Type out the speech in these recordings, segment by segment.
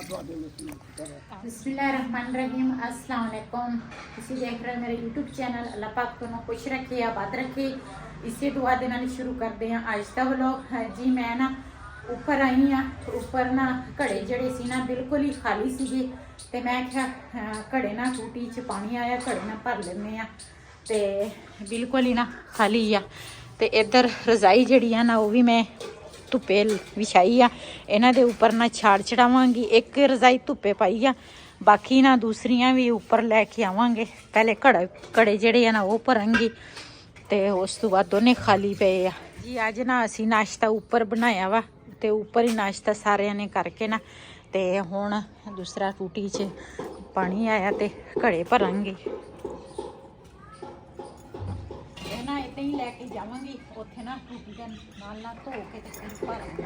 बिस्मिल्लाहिर्रहमानिर्रहीम अस्सलाम वालेकुम। ਤੁਸੀਂ ਦੇਖ ਰਹੇ ਮੇਰੇ YouTube ਚੈਨਲ। ਅੱਲਾਹ ਪਾਕ ਤੁਹਾਨੂੰ ਖੁਸ਼ ਰੱਖੇ ਆਬਾਦ ਰੱਖੇ। ਇਸੇ ਦੁਆ ਦੇ ਨਾਲ ਸ਼ੁਰੂ ਕਰਦੇ ਹਾਂ ਅੱਜ ਦਾ ਵਲੌਗ। ਜੀ ਮੈਂ ਨਾ ਉੱਪਰ ਆਈ ਆ। ਉੱਪਰ ਨਾ ਘੜੇ ਜਿਹੜੇ ਸੀ ਨਾ ਬਿਲਕੁਲ ਹੀ ਖਾਲੀ ਸੀਗੇ ਤੇ ਮੈਂ ਕਿਹਾ ਘੜੇ ਨਾ ਟੂਟੀ 'ਚ ਪਾਣੀ ਆਇਆ, ਘੜੇ ਨਾਲ ਭਰ ਲੈਂਦੇ ਆ ਤੇ ਬਿਲਕੁਲ ਹੀ ਨਾ ਖਾਲੀ ਆ। ਤੇ ਇੱਧਰ ਰਜ਼ਾਈ ਜਿਹੜੀ ਆ ਨਾ ਉਹ ਵੀ ਮੈਂ ਧੁੱਪੇ ਵਿਛਾਈ ਆ। ਇਹਨਾਂ ਦੇ ਉੱਪਰ ਨਾ ਛਾੜ ਚੜਾਵਾਂਗੀ। ਇੱਕ ਰਜ਼ਾਈ ਧੁੱਪੇ ਪਾਈ ਆ, ਬਾਕੀ ਨਾ ਦੂਸਰੀਆਂ ਵੀ ਉੱਪਰ ਲੈ ਕੇ ਆਵਾਂਗੇ। ਪਹਿਲੇ ਘੜੇ ਜਿਹੜੇ ਆ ਨਾ ਉਹ ਭਰਾਂਗੀ ਤੇ ਉਸ ਤੋਂ ਬਾਅਦ ਦੋਨੇ ਖਾਲੀ ਪਏ ਆ। ਜੀ ਅੱਜ ਨਾ ਅਸੀਂ ਨਾਸ਼ਤਾ ਉੱਪਰ ਬਣਾਇਆ ਵਾ ਤੇ ਉੱਪਰ ਹੀ ਨਾਸ਼ਤਾ ਸਾਰਿਆਂ ਨੇ ਕਰਕੇ ਨਾ ਤੇ ਹੁਣ ਦੂਸਰਾ ਟੂਟੀ 'ਚ ਪਾਣੀ ਆਇਆ ਤੇ ਘੜੇ ਭਰਾਂਗੇ। ਨਾ ਇੱਦਾਂ ਹੀ ਲੈ ਕੇ ਜਾਵਾਂਗੀ ਉੱਥੇ ਨਾ ਟੂਟੀ ਦਾ ਨਾਲ ਧੋ ਕੇ ਤੇ ਫਿਰ ਭਰਾਂਗੇ।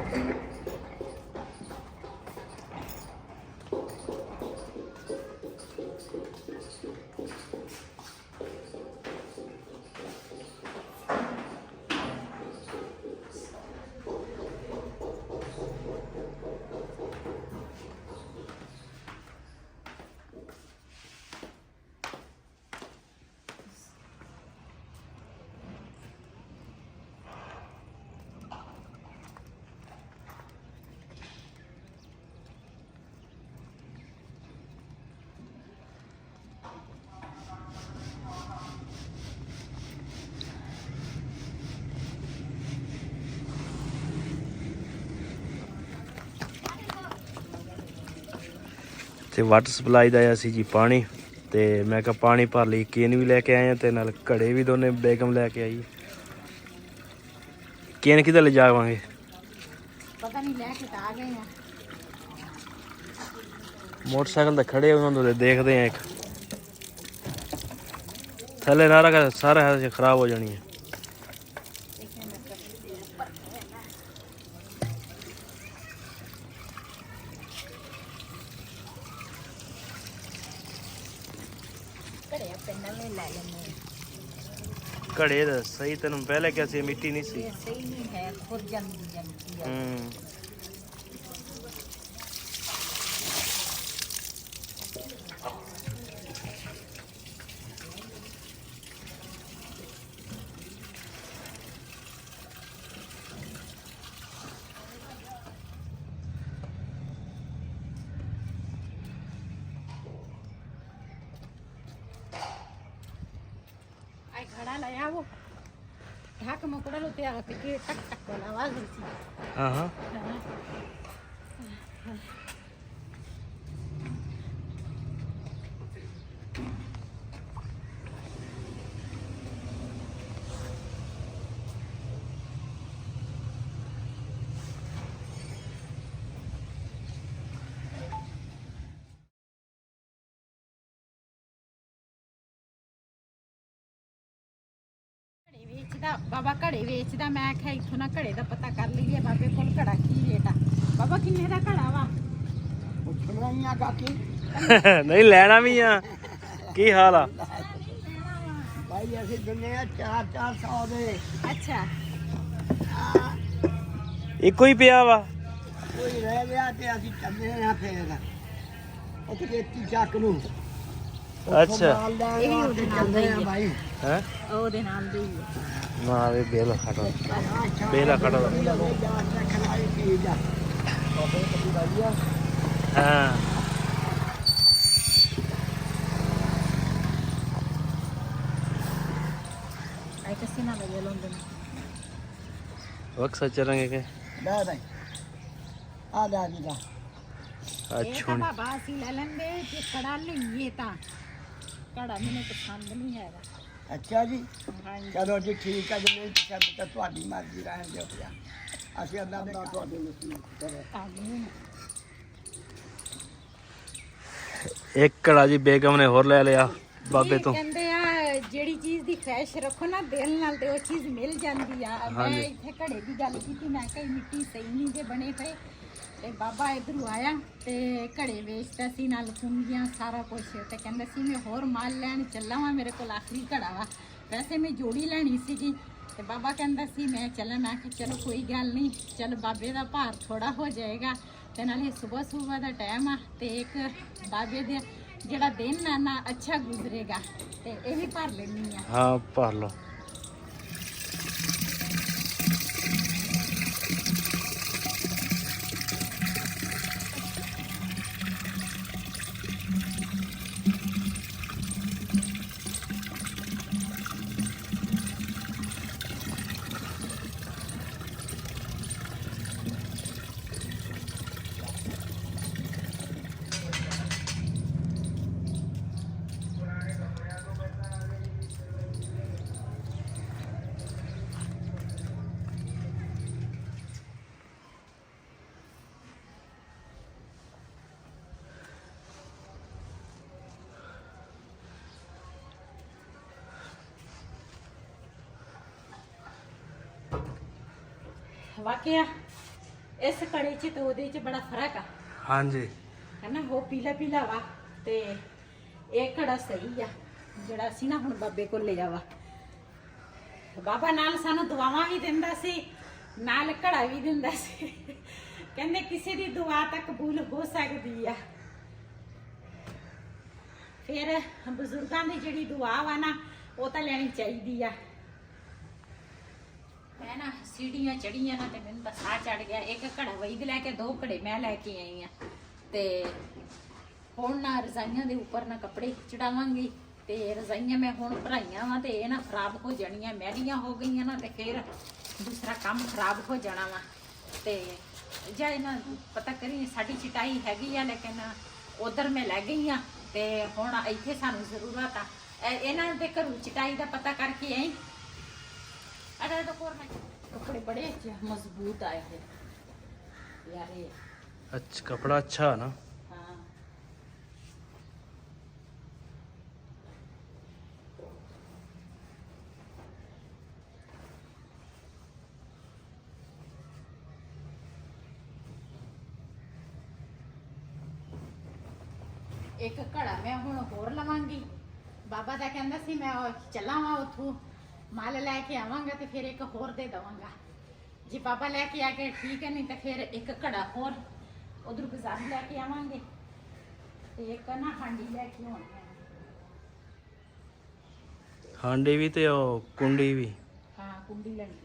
ਤੇ ਵਾਟਰ ਸਪਲਾਈ ਦਾ ਆਇਆ ਸੀ ਜੀ ਪਾਣੀ ਤੇ ਮੈਂ ਕਿਹਾ ਪਾਣੀ ਭਰ ਲਈ। ਕੇਨ ਵੀ ਲੈ ਕੇ ਆਏ ਆ ਤੇ ਨਾਲ ਘੜੇ ਵੀ ਦੋਨੇ ਬੇਗਮ ਲੈ ਕੇ ਆਈ। ਕੇਨ ਕਿੱਧਰ ਲੈ ਜਾਵਾਂਗੇ ਪਤਾ ਨਹੀਂ, ਲੈ ਕੇ ਤਾਂ ਆ ਗਏ ਆ। ਮੋਟਰਸਾਈਕਲ ਤਾਂ ਖੜੇ ਉਹਨਾਂ ਨੂੰ ਦੇਖਦੇ ਆ। ਇੱਕ ਥੱਲੇ ਨਾ ਰੱਖ, ਸਾਰਾ ਖਰਾਬ ਹੋ ਜਾਣੀ ਹੈ। ਘੜੇ ਦਾ ਸਹੀ ਤੈਨੂੰ ਪਹਿਲੇ ਕਿਹਾ ਸੀ ਮਿੱਟੀ ਨਹੀਂ ਸੀ। ਸਹੀ ਨਹੀਂ ਹੈ, ਖੁਦ ਜਾਂਦੀ ਹੈ। घड़ा लाया वो ढाक मकुड़ा लोते आते के टक टक वाला आवाज होती है। हां बाबा घड़े वेचदा। मैं आख्या इथों ना घड़े का पता कर लीए बाबे कोल घड़ा की रेट आ। बाबा किन्ने दा घड़ा वा? नहीं लेना भी आ। की हाल आ भाई? ऐसे दिने 400 दे। अच्छा, इको ही पिया वा। कोई रह गया ते ਅਸੀਂ ਚੱਲੇ ਆ ਫੇਰ ਉੱਥੇ ਖੇਤੀ ਚੱਕ ਨੂੰ। अच्छा ਇਹ ਉਹਦੇ ਨਾਲ ਦਾ ਹੀ ਆ ਭਾਈ। है ਉਹਦੇ ਨਾਲ ਦਾ ਹੀ ਆ। ना वे बेला खड़ा बेला खड़ा ਖਲਾਈ ਚੀਜ਼ ਆ ਬਾਬੇ ਕਦੀ ਭਾਈ ਆ। हां ਆਈ ਕਿਸੇ ਨਾਲ ਲਗੇ ਲੋਂਦੇ ਨੇ वक्त सच चलेंगे के ਲੈ ਭਾਈ ਆ ਜਾ ਜੀ ਦਾ। ਇਹ ਤਾਂ ਬਾਬਾ ਅਸੀਂ ਲੈ ਲੈਂਦੇ ਜੇ ਘੜਾ ਲਈਏ ਤਾਂ ਘੜਾ ਮੈਨੂੰ ਪਸੰਦ ਨਹੀਂ ਹੈਗਾ। ਅੱਛਾ ਜੀ, ਹਾਂਜੀ, ਚਲੋ ਜੀ ਠੀਕ ਹੈ ਜੀ। ਨਹੀਂ ਪਸੰਦ ਤਾਂ ਤੁਹਾਡੀ ਮਰਜ਼ੀ ਰਹਿਣ ਦਿਓ ਪਿਆ। ਅਸੀਂ ਅੱਲਾ ਦਾ ਤੁਹਾਡੇ ਨਸੀਬ ਕਰੋ। ਤੁਹਾਨੂੰ एक कड़ा जी बेगम ने होर ले लिया बाबे तो। ਕਹਿੰਦੇ ਆ ਜਿਹੜੀ ਚੀਜ਼ ਦੀ ਖੈਸ਼ ਰੱਖੋ ਨਾ ਦਿਲ ਨਾਲ ਤੇ ਉਹ ਚੀਜ਼ ਮਿਲ ਜਾਂਦੀ ਆ। ਮੈਂ ਇੱਥੇ ਘੜੇ ਦੀ ਗੱਲ ਕੀਤੀ, ਮੈਂ ਕਿਹਾ ਮਿੱਟੀ ਸਹੀ ਨਹੀਂ ਜੇ ਬਣੇ ਪਏ ਤੇ ਬਾਬਾ ਇਧਰੋਂ ਆਇਆ ਤੇ ਘੜੇ ਵੇਚਦਾ ਸੀ ਨਾਲ ਕੁੰਗੀਆਂ ਸਾਰਾ ਕੁਝ ਤੇ ਕਹਿੰਦਾ ਸੀ ਮੈਂ ਹੋਰ ਮਾਲ ਲੈਣ ਚੱਲਾਂ ਵਾਂ, ਮੇਰੇ ਕੋਲ ਆਖਰੀ ਘੜਾ ਵਾ। ਵੈਸੇ ਮੈਂ ਜੋੜੀ ਲੈਣੀ ਸੀਗੀ ਤੇ ਬਾਬਾ ਕਹਿੰਦਾ ਸੀ ਮੈਂ ਚੱਲਾਂ। ਮੈਂ ਕਿਹਾ ਚਲੋ ਕੋਈ ਗੱਲ ਨਹੀਂ, ਚਲ ਬਾਬੇ ਦਾ ਭਾਰ ਥੋੜਾ ਹੋ ਜਾਏਗਾ ਤੇ ਨਾਲੇ ਸਵੇਰ ਦਾ ਟਾਈਮ ਆ ਤੇ ਇੱਕ ਬਾਬੇ ਦੇ ਜਿਹੜਾ ਦਿਨ ਆ ਨਾ ਅੱਛਾ ਗੁਜ਼ਰੇਗਾ ਤੇ ਇਹ ਵੀ ਭਰ ਲੈਣੀ ਆ। ਹਾਂ ਭਰ ਲਓ। ਵਾਕਿਆ ਇਸ ਕੜੇ 'ਚ ਤੇ ਉਹਦੇ 'ਚ ਬੜਾ ਫਰਕ ਆ ਹਾਂਜੀ ਹਨਾ। ਉਹ ਪੀਲਾ ਪੀਲਾ ਵਾ ਤੇ ਇਹ ਕੜਾ ਸਹੀ ਆ ਜਿਹੜਾ ਅਸੀਂ ਨਾ ਹੁਣ ਬਾਬੇ ਕੋਲ ਲਿਆ ਵਾ। ਬਾਬਾ ਨਾਲ ਸਾਨੂੰ ਦੁਆਵਾਂ ਵੀ ਦਿੰਦਾ ਸੀ, ਨਾਲ ਕੜਾ ਵੀ ਦਿੰਦਾ ਸੀ। ਕਹਿੰਦੇ ਕਿਸੇ ਦੀ ਦੁਆ ਤਾਂ ਕਬੂਲ ਹੋ ਸਕਦੀ ਆ। ਫਿਰ ਬਜ਼ੁਰਗਾਂ ਦੀ ਜਿਹੜੀ ਦੁਆ ਵਾ ਨਾ ਉਹ ਤਾਂ ਲੈਣੀ ਚਾਹੀਦੀ ਆ। ਮੈਂ ਨਾ ਸੀੜੀਆਂ ਚੜੀਆਂ ਨਾ ਤੇ ਮੈਨੂੰ ਤਾਂ ਸਾਹ ਚੜ ਗਿਆ। ਇੱਕ ਘੜਾ ਵਈਦ ਲੈ ਕੇ 2 ਘੜੇ ਮੈਂ ਲੈ ਕੇ ਆਈ ਆ ਤੇ ਹੁਣ ਨਾ ਰਜ਼ਾਈਆਂ ਦੇ ਉੱਪਰ ਨਾ ਕੱਪੜੇ ਚੜਾਵਾਂਗੀ ਤੇ ਰਜ਼ਾਈਆਂ ਮੈਂ ਹੁਣ ਭਰਾਈਆਂ ਵਾ ਤੇ ਇਹ ਨਾ ਖਰਾਬ ਹੋ ਜਾਣੀਆਂ, ਮੈਲੀਆਂ ਹੋ ਗਈਆਂ ਨਾ ਤੇ ਫਿਰ ਦੂਸਰਾ ਕੰਮ ਖਰਾਬ ਹੋ ਜਾਣਾ ਵਾ। ਤੇ ਜਾਂ ਇਹਨਾਂ ਪਤਾ ਕਰੀ ਸਾਡੀ ਚਟਾਈ ਹੈਗੀ ਆ ਲੇਕਿਨ ਉਧਰ ਮੈਂ ਲੈ ਗਈ ਆ ਤੇ ਹੁਣ ਇੱਥੇ ਸਾਨੂੰ ਜ਼ਰੂਰਤ ਆ ਇਹਨਾਂ ਦੇ ਘਰੋਂ ਚਟਾਈ ਦਾ ਪਤਾ ਕਰਕੇ ਆਈ। ਅਰੇ ਤਾਂ ਕੋਰ ਕੱਪੜੇ ਬੜੇ ਮਜ਼ਬੂਤ ਆਏ ਹੈ ਯਾਰ ਇਹ। अच्छा कपड़ा अच्छा है ना। हाँ एक घड़ा मैं हुण होर लवांगी। बाबा दा कहंदा सी मैं चलावां उथों माल लैके आवांगा ते फिर एक होर दे दवांगा। जे बाबा लैके आ गए ठीक है, नहीं तो फिर एक घड़ा होर उधर बाजार लैके आवांगे ते एक ना हांडी लैके आउणी है। हांडी भी ते ओ कुंडी भी। हाँ कुंडी लैनी।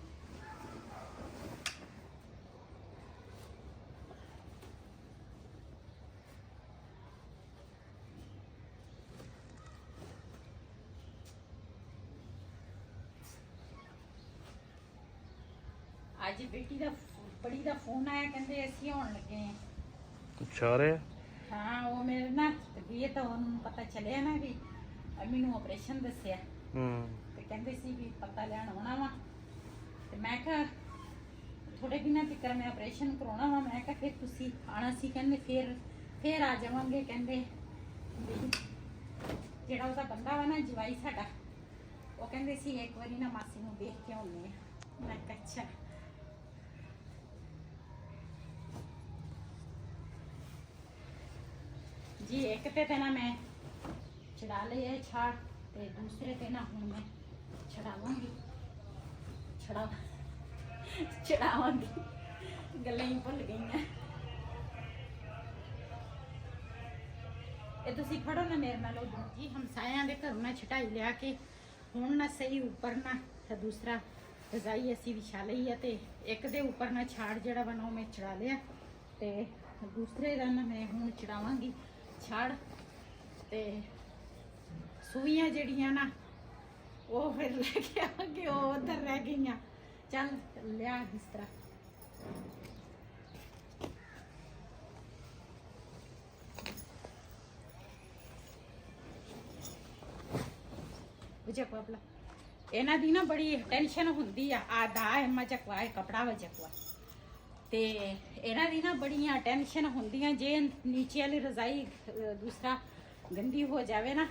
आज बेटी दा बड़ी दा फोन आया कहंदे ਅਸੀਂ आउण लगे हैं। अच्छा रे। हाँ वो मेरे ना तबीयत तो उन्होंने पता चलिया ना भी मैनू ऑपरेशन दसिया ते कहंदे सी भी पता लैण आउणा वा ते मैं कहा थोड़े दिनों तक मैं ऑपरेशन कराउणा वा। मैं कहा फिर तुसी आना सी कहंदे फिर आ जावांगे। कहंदे जेड़ा उसदा बंदा वा ना जवाई साडा वो कहंदे सी एक बारी ना मासी नूं देख के आउणे आ। मैं कहा अच्छा। जी एक ते ना मैं चढ़ा लिया छाड़ ते दूसरे ते ना हुण मैं चढ़ावांगी चढ़ावांगी गल्लां ही भुल गईयां। ये तुसी फड़ो ना मेरे नाल जी हमसायां दे घरों ना छटाई लिया के हुण ना सही ऊपर ना ते दूसरा रजाई असी विछा लई है ते एक दे ऊपर ना छाड़ जेड़ा बना मैं चढ़ा लिया ते दूसरे दा ना मैं हुण चढ़ावांगी छाड़ ते सूइयां जड़ियां ना वो फिर लेके आगे वो उधर रह गई। चल लिया बिस्तरा। चकवा ਇਹਨਾਂ ਦੀ ਨਾ ਬੜੀ ਟੈਨਸ਼ਨ ਹੁੰਦੀ ਆ। ਆਧਾ ਐਮਾ ਚੱਕਵਾ ਹੈ ਕਪੜਾ ਵਾ ਚੱਕਵਾ ਤੇ ਇਹਨਾਂ ਦੀ ਨਾ ਬੜੀਆਂ ਟੈਨਸ਼ਨ ਹੁੰਦੀਆਂ। ਜੇ ਨੀਚੇ ਵਾਲੀ ਰਜ਼ਾਈ ਦੂਸਰਾ ਗੰਦੀ ਹੋ ਜਾਵੇ ਨਾ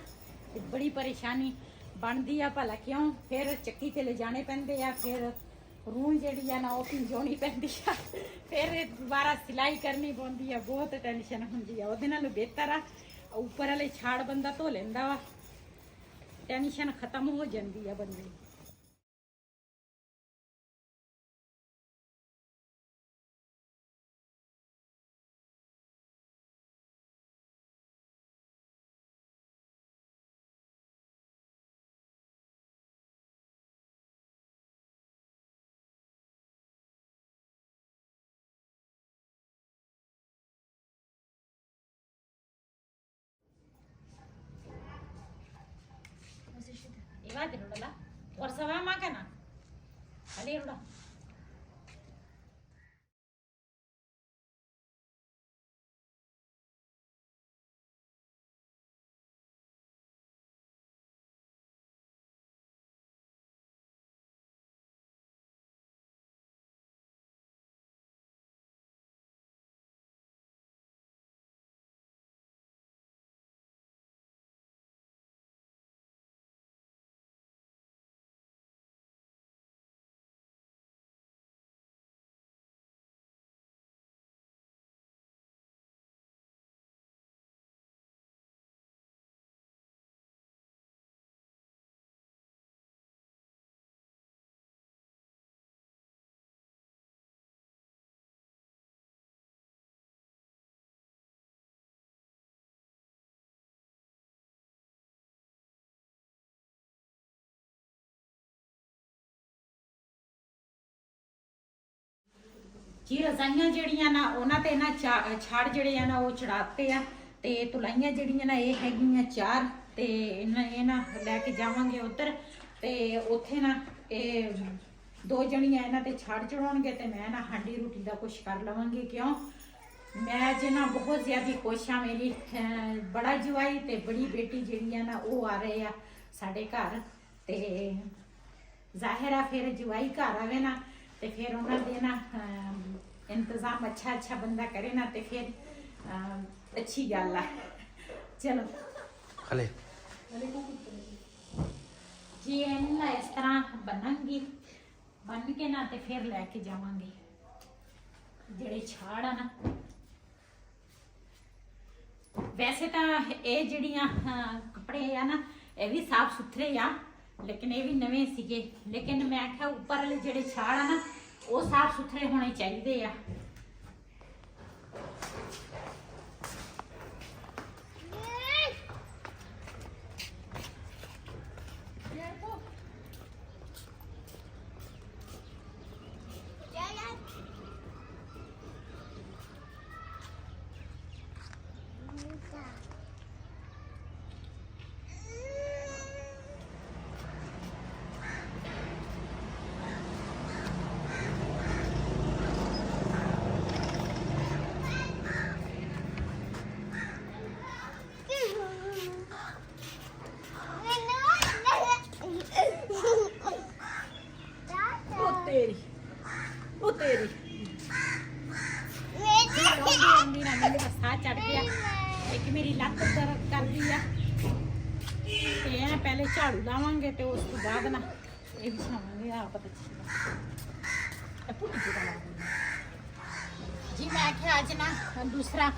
ਤੇ ਬੜੀ ਪਰੇਸ਼ਾਨੀ ਬਣਦੀ ਆ। ਭਲਾ ਕਿਉਂ ਫਿਰ ਚੱਕੀ ਤੇ ਲੈ ਜਾਣੇ ਪੈਂਦੇ ਆ, ਫਿਰ ਰੂੰ ਜਿਹੜੀ ਆ ਨਾ ਉਹ ਪਿੰਜੋਣੀ ਪੈਂਦੀ ਆ, ਫਿਰ ਦੁਬਾਰਾ ਸਿਲਾਈ ਕਰਨੀ ਪੈਂਦੀ ਆ। ਬਹੁਤ ਟੈਨਸ਼ਨ ਹੁੰਦੀ ਆ। ਉਹਦੇ ਨਾਲ ਬਿਹਤਰ ਆ ਉੱਪਰ ਵਾਲੇ ਛਾੜ ਬੰਦਾ ਧੋ ਲੈਂਦਾ ਵਾ, ਟੈਨਸ਼ਨ ਖਤਮ ਹੋ ਜਾਂਦੀ ਆ ਬੰਦੇ ਦੀ। Gracias, Lola. Por saber más que nada. Ali, Lola. ਜੀ ਰਜ਼ਾਈਆਂ ਜਿਹੜੀਆਂ ਨਾ ਉਹਨਾਂ ਤੇ ਨਾ ਛਾੜ ਜਿਹੜੇ ਆ ਨਾ ਉਹ ਚੜਾਤੇ ਆ ਤੇ ਤੁਲਾਈਆਂ ਜਿਹੜੀਆਂ ਨਾ ਇਹ ਹੈਗੀਆਂ 4 ਤੇ ਇਹ ਨਾ ਲੈ ਕੇ ਜਾਵਾਂਗੇ ਉੱਧਰ ਤੇ ਉੱਥੇ ਨਾ ਇਹ 2 ਜਣੀਆਂ ਇਹਨਾਂ ਤੇ ਛਾੜ ਚੜਾਉਣਗੇ ਤੇ ਮੈਂ ਨਾ ਹਾਂਡੀ ਰੋਟੀ ਦਾ ਕੁਛ ਕਰ ਲਵਾਂਗੀ ਕਿਉਂ ਮੈਂ ਅੱਜ ਨਾ ਬਹੁਤ ਜ਼ਿਆਦਾ ਖੁਸ਼ ਆ ਮੇਰੀ ਬੜਾ ਜਵਾਈ ਤੇ ਬੜੀ ਬੇਟੀ ਜਿਹੜੀ ਆ ਨਾ ਉਹ ਆ ਰਹੇ ਆ ਸਾਡੇ ਘਰ ਤੇ ਜ਼ਾਹਿਰ ਆ ਫਿਰ ਜਵਾਈ ਘਰ ਆਵੇ ਨਾ ਤੇ ਫਿਰ ਉਹਨਾਂ ਦੇ ਨਾ ਇੰਤਜ਼ਾਮ ਅੱਛਾ ਬੰਦਾ ਕਰੇ ਨਾ ਤੇ ਫਿਰ ਅੱਛੀ ਗੱਲ ਆ ਚਲੋ ਹਲੇ ਜੀ ਇਹਨਾਂ ਇਸ ਤਰ੍ਹਾਂ ਬਣਾਂਗੀ ਬਣ ਕੇ ਨਾ ਤੇ ਫਿਰ ਲੈ ਕੇ ਜਾਵਾਂਗੇ ਜਿਹੜੇ ਛਾੜ ਆ ਨਾ ਵੈਸੇ ਤਾਂ ਇਹ ਜਿਹੜੀਆਂ ਕੱਪੜੇ ਆ ਨਾ ਇਹ ਵੀ ਸਾਫ ਸੁਥਰੇ ਆ ਲੇਕਿਨ ਇਹ ਵੀ ਨਵੇਂ ਸੀਗੇ ਲੇਕਿਨ ਮੈਂ ਆਖਿਆ ਉੱਪਰ ਵਾਲੇ ਜਿਹੜੇ ਛਾੜ ਆ ਨਾ ਉਹ ਸਾਫ ਸੁਥਰੇ ਹੋਣੇ ਚਾਹੀਦੇ ਆ ਉਹ ਤੇਰੀ ਆਉਂਦੀ ਨਾ ਮੈਨੂੰ ਸਾਹ ਚੜ ਗਿਆ ਇੱਕ ਮੇਰੀ ਲੱਤ ਦਰਦ ਕਰਦੀ ਆ ਤੇ ਇਹ ਪਹਿਲੇ ਝਾੜੂ ਲਾਵਾਂਗੇ ਤੇ ਉਸ ਤੋਂ ਬਾਅਦ ਨਾ ਇਹ ਵੀ ਸਾਵਾਂਗੇ ਆ ਪਤਾ ਇਹ ਪੁੱਟੀ ਜਿਹੜਾ ਜੀ ਮੈਂ ਕਿਹਾ ਅੱਜ ਨਾ ਦੂਸਰਾ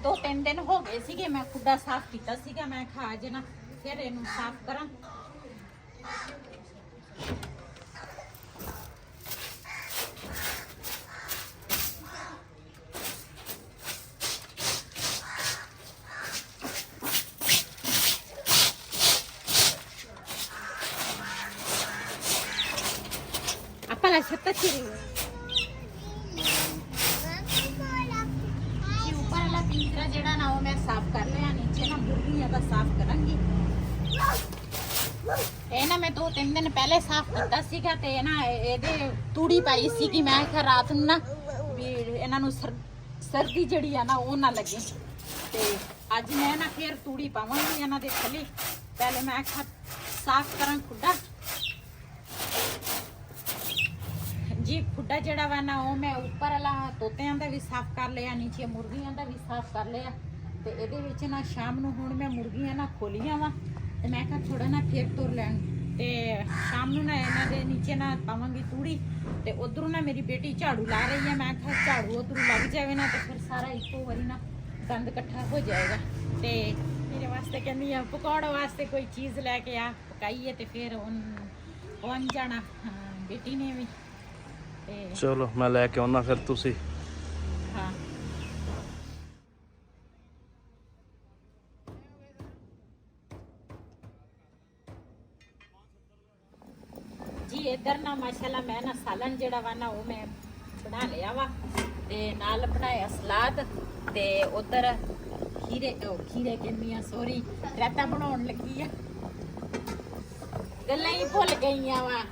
2-3 ਦਿਨ ਹੋ ਗਏ ਸੀਗੇ ਮੈਂ ਖੁੱਡਾ ਸਾਫ਼ ਕੀਤਾ ਸੀਗਾ ਮੈਂ ਕਿਹਾ ਅੱਜ ਨਾ ਫਿਰ ਇਹਨੂੰ ਸਾਫ਼ ਕਰਾਂ Apala sa tachiri. जी ऊपर वाला तीसरा जेड़ा ना वो मैं साफ कर लिया नीचे ना मुर्गियां का साफ करांगी ਇਹ ਨਾ ਮੈਂ 2-3 ਦਿਨ ਪਹਿਲੇ ਸਾਫ਼ ਕੀਤਾ ਸੀਗਾ ਤੇ ਨਾ ਇਹਦੇ ਤੂੜੀ ਪਾਈ ਸੀਗੀ ਮੈਂ ਕਿਹਾ ਰਾਤ ਨੂੰ ਨਾ ਵੀ ਇਹਨਾਂ ਨੂੰ ਸਰਦੀ ਜਿਹੜੀ ਆ ਨਾ ਉਹ ਨਾ ਲੱਗੇ ਤੇ ਅੱਜ ਮੈਂ ਨਾ ਫੇਰ ਤੂੜੀ ਪਾਵਾਂਗੀ ਇਹਨਾਂ ਦੇ ਥੱਲੇ ਪਹਿਲੇ ਮੈਂ ਕਿਹਾ ਸਾਫ਼ ਕਰਾਂ ਖੁੱਡਾ जी खुड्डा जड़ा वा ना वो मैं ऊपर वाला तोतियां दा भी साफ कर लिया नीचे मुर्गियां दा भी साफ कर लिया ते इहदे विच ना शाम नूं हुण मैं मुर्गियां ना खोलियां वा ते मैं कहा थोड़ा ना फिर तुर लैण ते शाम नूं ना इन्हां दे नीचे ना पावांगी तूड़ी ते उधरों ना मेरी बेटी झाड़ू ला रही है मैं कहा झाड़ू उधरों लग जाए ना तो फिर सारा इक्को वारी ना गंद इकट्ठा हो जाएगा ते मेरे वास्ते कहंदी आ पकौड़े वास्ते कोई चीज़ लैके आ पकाइए ते फिर पहुंच जाना बेटी ने भी चलो मैं लैके आना फिर तुसी हाँ जी इधर ना माशाल्लाह मैं ना सालन जेड़ा वा ना वो मैं बना लिया वा ते नाल बनाया सलाद ते उधर खीरे कहनी आ सॉरी रायता बनाउण लगी आ ਗੱਲਾਂ ਹੀ ਭੁੱਲ ਗਈਆਂ ਵਾ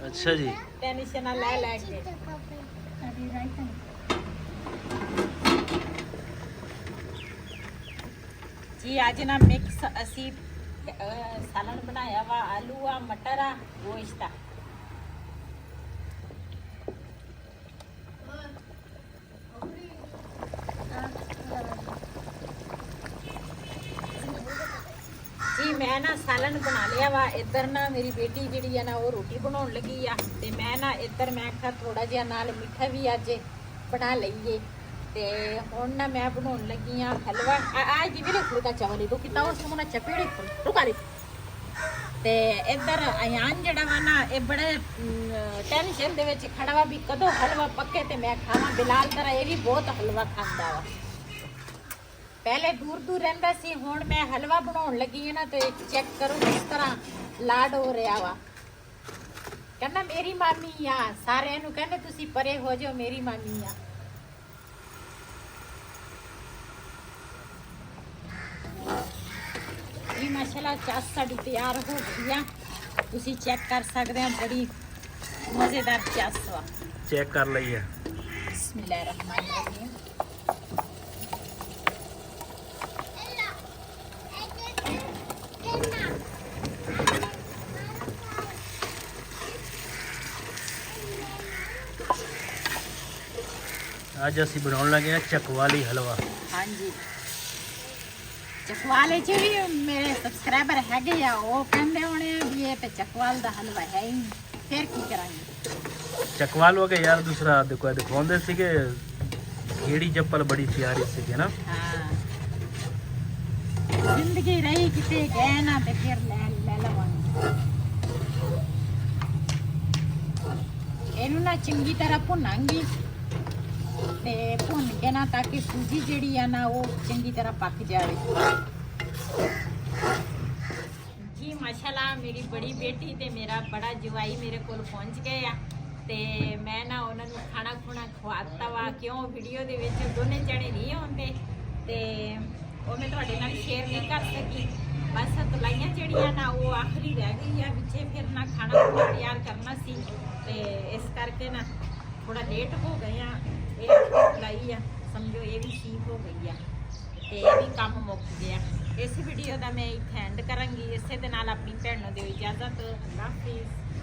ਅੱਛਾ ਜੀ ਟੈਨਸ਼ਨ ਲੈ ਲੈ ਕੇ ਜੀ ਅੱਜ ਨਾ ਮਿਕਸ ਅਸੀਂ ਸਾਲਨ ਬਣਾਇਆ ਵਾ ਆਲੂ ਆ ਮਟਰ ਆ ਗੋਸ਼ਤ ਆ ਜੀ ਮੈਂ ਨਾ ਸਾਲਨ ਬਣਾ ਲਿਆ ਵਾ ਇੱਧਰ ਨਾ ਮੇਰੀ ਬੇਟੀ ਜਿਹੜੀ ਆ ਨਾ ਉਹ ਰੋਟੀ ਬਣਾਉਣ ਲੱਗੀ ਆ ਤੇ ਮੈਂ ਨਾ ਇੱਧਰ ਮੈਂ ਕਿਹਾ ਥੋੜਾ ਜਿਹਾ ਨਾਲ ਮਿੱਠਾ ਵੀ ਅੱਜ ਬਣਾ ਲਈਏ ਤੇ ਹੁਣ ਨਾ ਮੈਂ ਬਣਾਉਣ ਲੱਗੀ ਆ ਹਲਵਾ ਆ ਜੀ ਵੀਰੇ ਫੁਲਕਾ ਚਾਵਲ ਇਹ ਕਿਤਾ ਉਸ ਨੂੰ ਨਾ ਚਪੇੜੇ ਰੁਕਾ ਦੇ ਤੇ ਇੱਧਰ ਅਯਾਨ ਜਿਹੜਾ ਵਾ ਨਾ ਇਹ ਬੜੇ ਟੈਨਸ਼ਨ ਦੇ ਵਿੱਚ ਖੜਾ ਵਾ ਵੀ ਕਦੋਂ ਹਲਵਾ ਪੱਕੇ ਤੇ ਮੈਂ ਖਾਵਾਂ ਬਿਲਾਲ ਤਰ੍ਹਾਂ ਇਹ ਵੀ ਬਹੁਤ ਹਲਵਾ ਖਾਂਦਾ ਵਾ ਪਹਿਲੇ ਦੂਰ ਦੂਰ ਰਹਿੰਦਾ ਸੀ ਹੁਣ ਮੈਂ ਹਲਵਾ ਬਣਾਉਣ ਲੱਗੀ ਹਾਂ ਨਾ ਤੇ ਚੈੱਕ ਕਰੋ ਕਿਸ ਤਰ੍ਹਾਂ ਲਾਡ ਹੋ ਰਿਹਾ ਵਾ ਕਹਿੰਦਾ ਮੇਰੀ ਮਾਮੀ ਆ ਸਾਰਿਆਂ ਨੂੰ ਕਹਿੰਦੇ ਤੁਸੀਂ ਪਰੇ ਹੋ ਜਾਓ ਮੇਰੀ ਮਾਮੀ ਆ ਇਹ ਮਾਸ਼ਾਅੱਲਾ ਚਾਹ ਸਾਡੀ ਤਿਆਰ ਹੋ ਗਈ ਆ ਤੁਸੀਂ ਚੈੱਕ ਕਰ ਸਕਦੇ ਆ ਬੜੀ ਮਜ਼ੇਦਾਰ ਚਾਹ ਵਾ ਚੈੱਕ ਕਰ ਲਈ ਆ ਬਿਸਮਿਲ੍ਲਾਹਿਰਰਹਿਮਾਨਿਰਰਹੀਮ ਅੱਜ ਅਸੀਂ ਬਣਾਉਣ ਲੱਗੇ ਆ ਚਕਵਾਲੀ ਹਲਵਾ ਹਾਂਜੀ ਚਕਵਾਲੇ ਚ ਵੀ ਮੇਰੇ ਸਬਸਕ੍ਰਾਈਬਰ ਹੈਗੇ ਆ ਉਹ ਕਹਿੰਦੇ ਹੋਣੇ ਆ ਵੀ ਇਹ ਤੇ ਚਕਵਾਲ ਦਾ ਹਲਵਾ ਹੈ ਹੀ ਨਹੀਂ ਫਿਰ ਕੀ ਕਰਾਂਗੇ ਚਕਵਾਲ ਹੋ ਗਿਆ ਯਾਰ ਦੂਸਰਾ ਦੇਖੋ ਦਿਖਾਉਂਦੇ ਸੀਗੇ ਕਿਹੜੀ ਚੱਪਲ ਬੜੀ ਪਿਆਰੀ ਸੀਗੀ ਨਾ ਹਾਂ ਜ਼ਿੰਦਗੀ ਰਹੀ ਕਿਤੇ ਗਏ ਨਾ ਤੇ ਫਿਰ ਲੈ ਲਵਾਂਗੇ ਇਹਨੂੰ ਨਾ ਚੰਗੀ ਤਰ੍ਹਾਂ ਭੁੰਨਾਂਗੀ ਤੇ ਭੁੰਨ ਕੇ ਨਾ ਤਾਂ ਕਿ ਸੂਜੀ ਜਿਹੜੀ ਆ ਨਾ ਉਹ ਚੰਗੀ ਤਰ੍ਹਾਂ ਪੱਕ ਜਾਵੇ ਜੀ ਮਾਸ਼ਾਅੱਲਾ ਮੇਰੀ ਬੜੀ ਬੇਟੀ ਤੇ ਮੇਰਾ ਬੜਾ ਜਵਾਈ ਮੇਰੇ ਕੋਲ ਪਹੁੰਚ ਗਏ ਆ ਤੇ ਮੈਂ ਨਾ ਉਹਨਾਂ ਨੂੰ ਖਾਣਾ ਖੁਣਾ ਖਵਾਤਾ ਵਾ ਕਿਉਂ ਵੀਡੀਓ ਦੇ ਵਿੱਚ ਦੋਨੇ ਜਣੇ ਨਹੀਂ ਆਉਂਦੇ ਤੇ ਉਹ ਮੈਂ ਤੁਹਾਡੇ ਨਾਲ ਸ਼ੇਅਰ ਨਹੀਂ ਕਰ ਸਕੀ ਬਸ ਤਲਾਈਆਂ ਜਿਹੜੀਆਂ ਨਾ ਉਹ ਆਖਰੀ ਰਹਿ ਗਈ ਆ ਵਿੱਚੇ ਫਿਰ ਨਾ ਖਾਣਾ ਖੁਣਾ ਤਿਆਰ ਕਰਨਾ ਸੀ ਤੇ ਇਸ ਕਰਕੇ ਨਾ ਥੋੜਾ ਲੇਟ ਹੋ ਗਏ ਆ ਇਹ ਤਲਾਈ ਆ ਸਮਝੋ ਇਹ ਵੀ ਠੀਕ ਹੋ ਗਈ ਆ ਤੇ ਇਹ ਵੀ ਕੰਮ ਮੁੱਕ ਗਿਆ ਇਸ ਵੀਡੀਓ ਦਾ ਮੈਂ ਇੱਥੇ ਐਂਡ ਕਰਾਂਗੀ ਇਸੇ ਦੇ ਨਾਲ ਆਪਣੀ ਭੈਣ ਨੂੰ ਦਿਓ ਇਜਾਜ਼ਤ ਅੱਲਾਹ ਹਾਫਿਜ਼